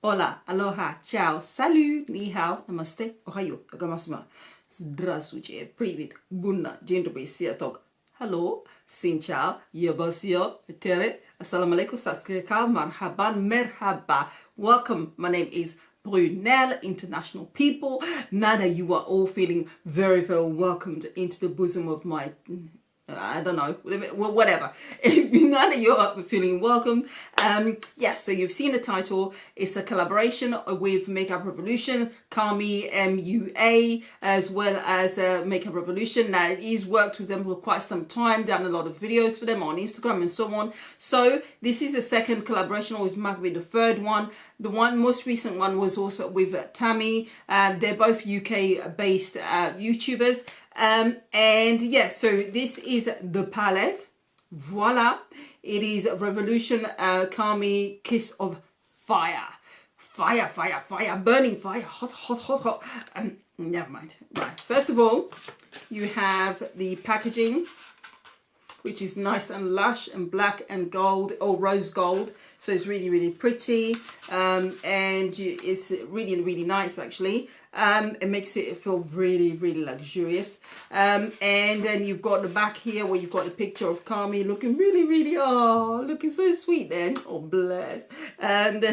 hola, aloha, ciao, salut, ni hao, namaste, ohayo, gozaimasu, здравствуйте, привет, bunna, dzień dobry, sziasztok, hello, xin ciao, yabasio, tere, assalamu alaikum, saskirikal, marhaban, merhaba. Welcome, my name is Brunel, international people. Now that you are all feeling very, very welcomed into the bosom of my, I don't know, well, whatever. Now that you're feeling welcome, yeah, so you've seen the title. It's a collaboration with Makeup Revolution, Carmi MUA, as well as Makeup Revolution. Now, it is worked with them for quite some time, done a lot of videos for them on Instagram and so on. So this is the second collaboration, or it might be the third one. The most recent one was also with Tammy. They're both UK-based YouTubers. And yeah, so this is the palette. Voila. It is Revolution Carmi Kiss of Fire. Fire, fire, fire, burning fire, hot, hot, hot, hot. Never mind. Right. First of all, you have the packaging, which is nice and lush and black and gold, or rose gold. So it's really, really pretty. And it's really, really nice, actually. It makes it feel really, really luxurious. And then you've got the back here where you've got the picture of Carmi looking really, really, oh, looking so sweet then. Oh, bless. And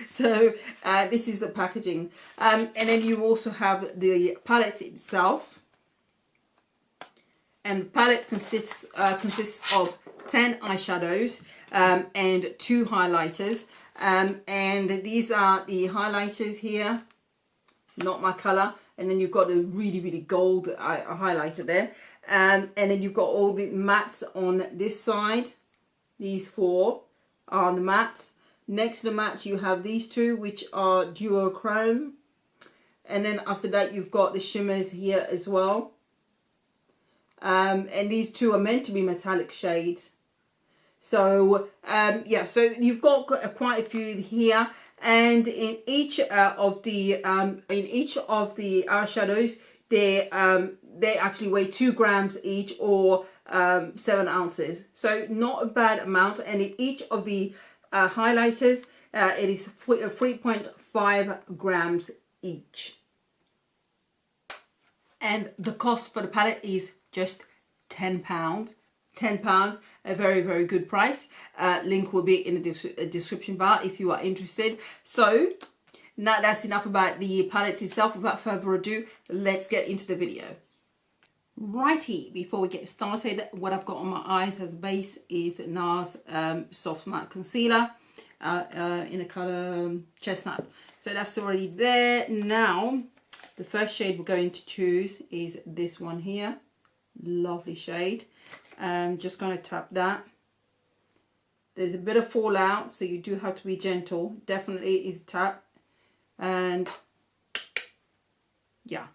so this is the packaging. And then you also have the palette itself. And the palette consists of 10 eyeshadows and 2 highlighters. And these are the highlighters here. Not my color. And then you've got a really, really gold highlighter there. And then you've got all the mattes on this side. These 4 are the mattes. Next to the mattes you have these 2, which are duochrome. And then after that you've got the shimmers here as well. And these 2 are meant to be metallic shades. So yeah, so you've got quite a few here. And in each of the eyeshadows, they actually weigh 2 grams each, or 7 ounces. So not a bad amount. And in each of the highlighters, it is 3.5 grams each. And the cost for the palette is just £10. £10, a very, very good price. Link will be in the description bar if you are interested. So now that's enough about the palette itself. Without further ado, let's get into the video. Righty, before we get started, what I've got on my eyes as a base is the NARS Soft Matte Concealer in the color Chestnut. So that's already there. Now, the first shade we're going to choose is this one here. Lovely shade. I'm just going to tap that. There's a bit of fallout, so you do have to be gentle. Definitely is tap. And yeah,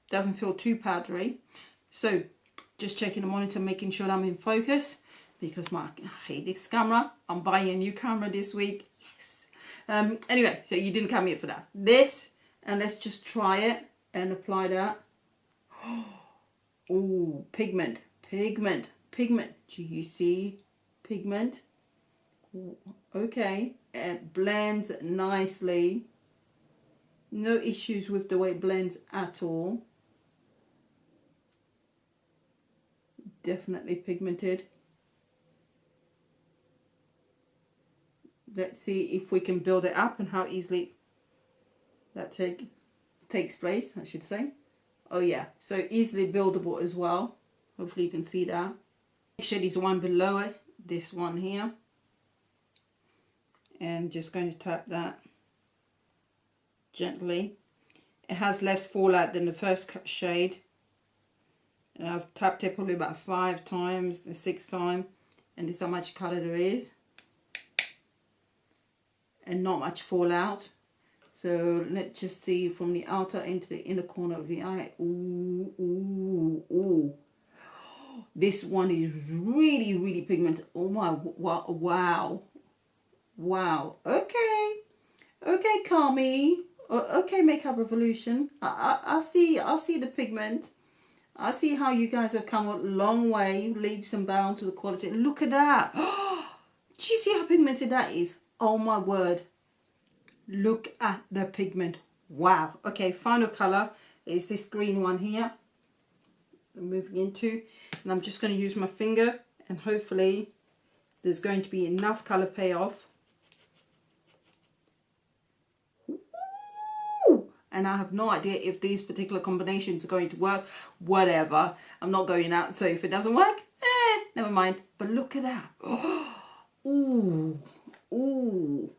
doesn't feel too powdery. So just checking the monitor, making sure I'm in focus, because I hate this camera. I'm buying a new camera this week. Yes. Anyway, so you didn't come here for that. This, and let's just try it and apply that. Oh, pigment. Pigment. Do you see pigment? Okay, it blends nicely. No issues with the way it blends at all. Definitely pigmented. Let's see if we can build it up and how easily that takes place, I should say. Oh yeah, so easily buildable as well. Hopefully you can see that. Next shade is the one below it, this one here. And just going to tap that gently. It has less fallout than the first shade. And I've tapped it probably about 5 times, the 6th time. And this is how much colour there is. And not much fallout. So let's just see from the outer into the inner corner of the eye. Ooh, ooh, ooh. This one is really, really pigmented. Oh my, wow. Wow. Okay. Okay, Carmi. Okay, Makeup Revolution. I see the pigment. I see how you guys have come a long way, leaps and bounds to the quality. Look at that. Do you see how pigmented that is? Oh my word. Look at the pigment. Wow. Okay, final color is this green one here. I'm moving into, and I'm just going to use my finger, and hopefully there's going to be enough color payoff. Ooh! And I have no idea if these particular combinations are going to work. Whatever. I'm not going out, so if it doesn't work, never mind. But look at that. Oh, ooh, ooh.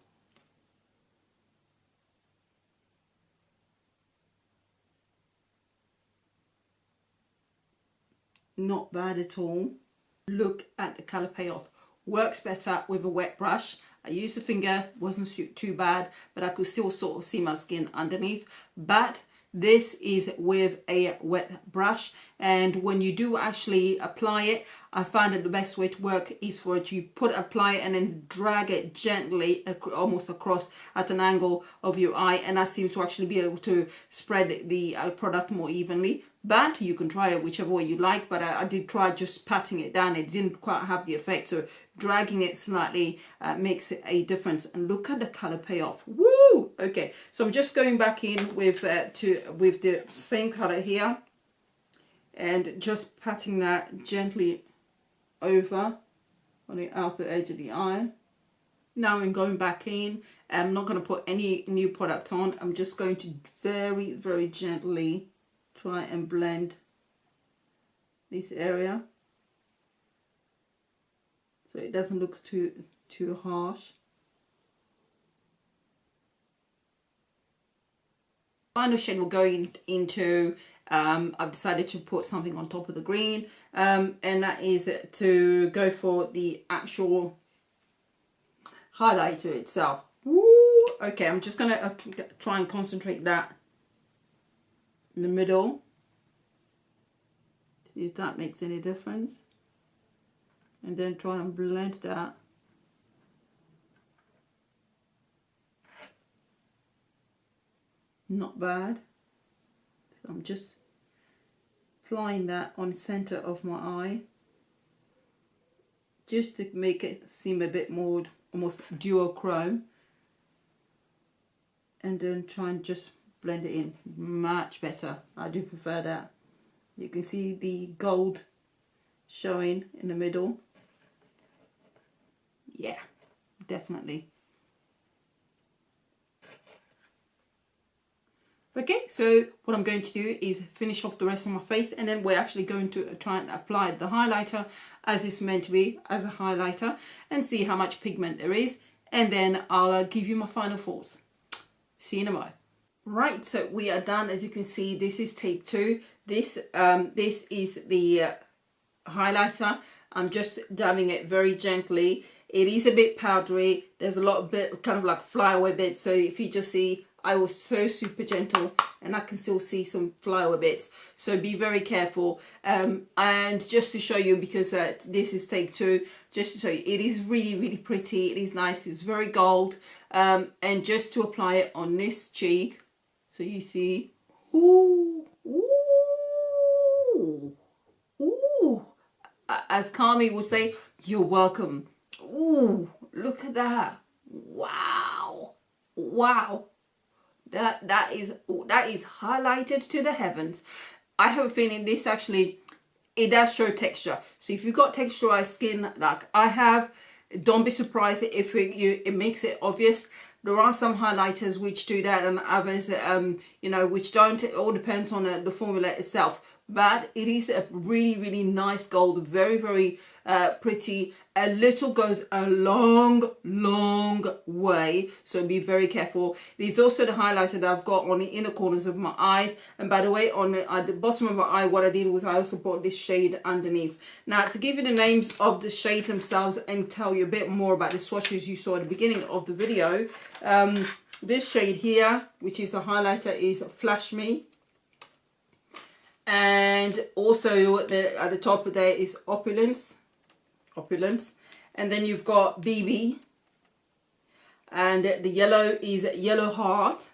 Not bad at all. Look at the color payoff. Works better with a wet brush. I used the finger, wasn't too bad, but I could still sort of see my skin underneath. But this is with a wet brush, and when you do actually apply it, I find that the best way to work is for it to apply it and then drag it gently almost across at an angle of your eye, and that seems to actually be able to spread the product more evenly. But you can try it whichever way you like, but I did try just patting it down. It didn't quite have the effect, so dragging it slightly makes a difference. And look at the color payoff. Woo! Okay, so I'm just going back in with the same color here and just patting that gently over on the outer edge of the eye. Now I'm going back in. I'm not going to put any new product on. I'm just going to very, very gently try and blend this area so it doesn't look too harsh. Final shade we're going into, I've decided to put something on top of the green, and that is to go for the actual highlighter itself. Woo! Okay, I'm just gonna try and concentrate that in the middle, see if that makes any difference, and then try and blend that. Not bad. So I'm just applying that on the center of my eye just to make it seem a bit more almost duochrome, and then try and just blend it in. Much better. I do prefer that. You can see the gold showing in the middle. Yeah, definitely. Okay, so what I'm going to do is finish off the rest of my face, and then we're actually going to try and apply the highlighter as it's meant to be, as a highlighter, and see how much pigment there is, and then I'll give you my final thoughts. See you in a moment. Right, so we are done. As you can see, this is take two. This is the highlighter. I'm just dabbing it very gently. It is a bit powdery. There's a lot of bit kind of like flyaway bits. So if you just see, I was so super and I can still see some flyaway bits. So be very careful. And just to show you, because this is take two, just to show you, it is really pretty. It is nice. It's very gold. And just to apply it on this cheek. So you see, ooh, ooh, ooh. As Carmi would say, you're welcome. Ooh, look at that. Wow. Wow. That is highlighted to the heavens. I have a feeling this actually, it does show texture. So if you've got texturized skin like I have, don't be surprised if it makes it obvious. There are some highlighters which do that, and others, you know, which don't. It all depends on the formula itself. But it is a really nice gold, very pretty. A little goes a long way, so be very careful. It is also the highlighter that I've got on the inner corners of my eyes. And by the way, on at the bottom of my eye, what I did was I also put this shade underneath. Now, to give you the names of the shades themselves and tell you a bit more about the swatches you saw at the beginning of the video, this shade here, which is the highlighter, is Flash Me. And also at the top of there is Opulence. And then you've got BB. And the yellow is Yellow Heart.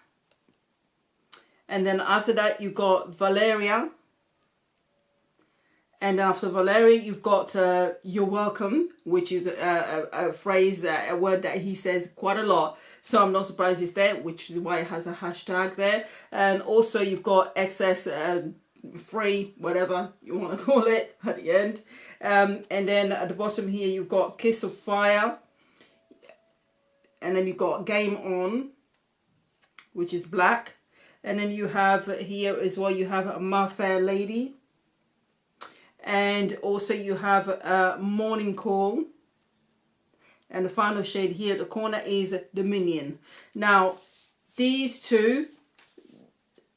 And then after that you've got Valeria. And then after Valerie, you've got you're welcome, which is a phrase, a word that he says quite a lot. So I'm not surprised it's there, which is why it has a hashtag there. And also you've got excess, free, whatever you want to call it at the end. And then at the bottom here, you've got Kiss of Fire. And then you've got Game On, which is black. And then you have here as well, you have My Fair Lady. And also you have Morning Call. And the final shade here at the corner is Dominion. Now, these two,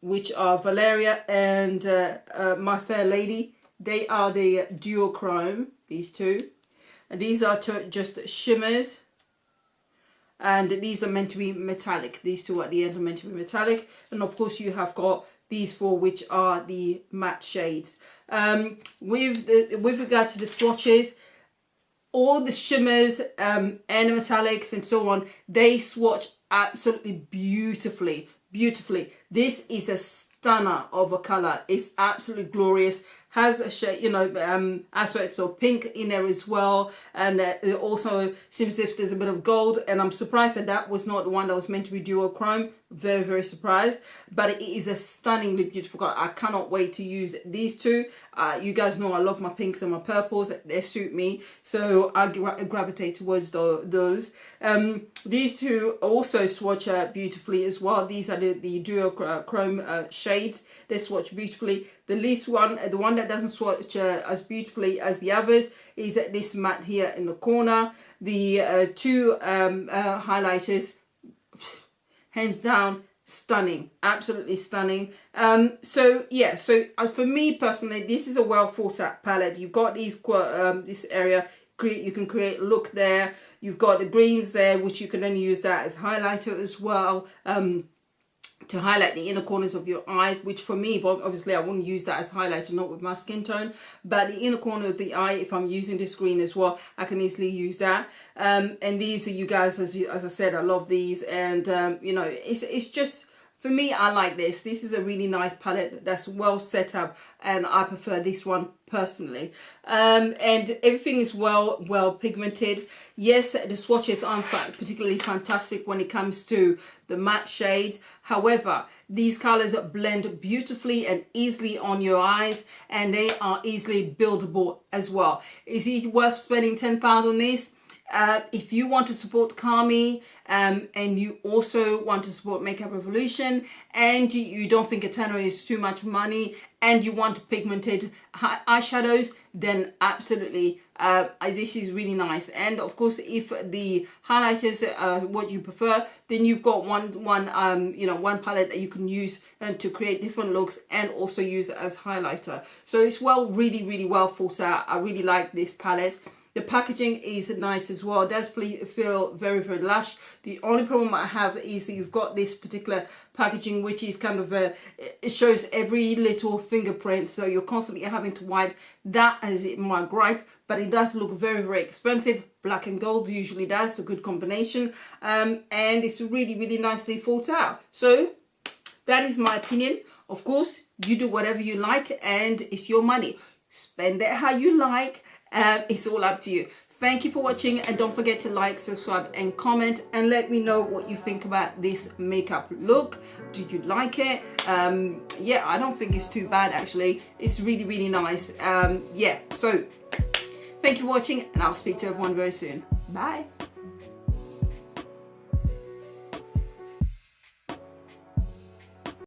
which are Valeria and My Fair Lady, they are the duochrome, these two. And these are just shimmers. And these are meant to be metallic. These two at the end are meant to be metallic. And of course you have got these four, which are the matte shades. With regard to the swatches, all the shimmers and the metallics and so on, they swatch absolutely beautifully. This is a stunner of a color. It's absolutely glorious. Has a shade, you know, aspects of pink in there as well, and it also seems as if there's a bit of gold. And I'm surprised that that was not the one that was meant to be duochrome. Very surprised, but it is a stunningly beautiful color. I cannot wait to use these two. You guys know I love my pinks and my purples. They suit me, so I gravitate towards those. These two also swatch beautifully as well. These are the duochrome shades. They swatch beautifully. The least one, the one that doesn't swatch as beautifully as the others, is this matte here in the corner. The two highlighters, hands down, stunning, absolutely stunning. So yeah, so for me personally, this is a well thought out palette. You've got these this area, you can create a look there. You've got the greens there, which you can then use that as highlighter as well, to highlight the inner corners of your eye, which for me, obviously I wouldn't use that as highlighter, not with my skin tone, but the inner corner of the eye, if I'm using this green as well, I can easily use that. And these are, you guys, as I said, I love these. And you know, it's just, for me, I like this. This is a really nice palette that's well set up, and I prefer this one personally. And everything is well pigmented. Yes, the swatches aren't particularly fantastic when it comes to the matte shades. However, these colors blend beautifully and easily on your eyes, and they are easily buildable as well. Is it worth spending £10 on this? If you want to support Carmi, and you also want to support Makeup Revolution, and you don't think a tenner is too much money, and you want pigmented eyeshadows, then absolutely, this is really nice. And of course, if the highlighters are what you prefer, then you've got one palette that you can use to create different looks, and also use it as highlighter. So it's really well thought out. I really like this palette. The packaging is nice as well. It does feel very lush. The only problem I have is that you've got this particular packaging, which is kind of it shows every little fingerprint, so you're constantly having to wipe. That is my gripe, but it does look very expensive. Black and gold usually does, a good combination, and it's really nicely thought out. So that is my opinion. Of course, you do whatever you like, and it's your money. Spend it how you like. It's all up to you. Thank you for watching, and don't forget to like, subscribe and comment, and let me know what you think about this makeup look. Do you like it? Yeah, I don't think it's too bad actually. It's really nice. Yeah, so thank you for watching, and I'll speak to everyone very soon. Bye.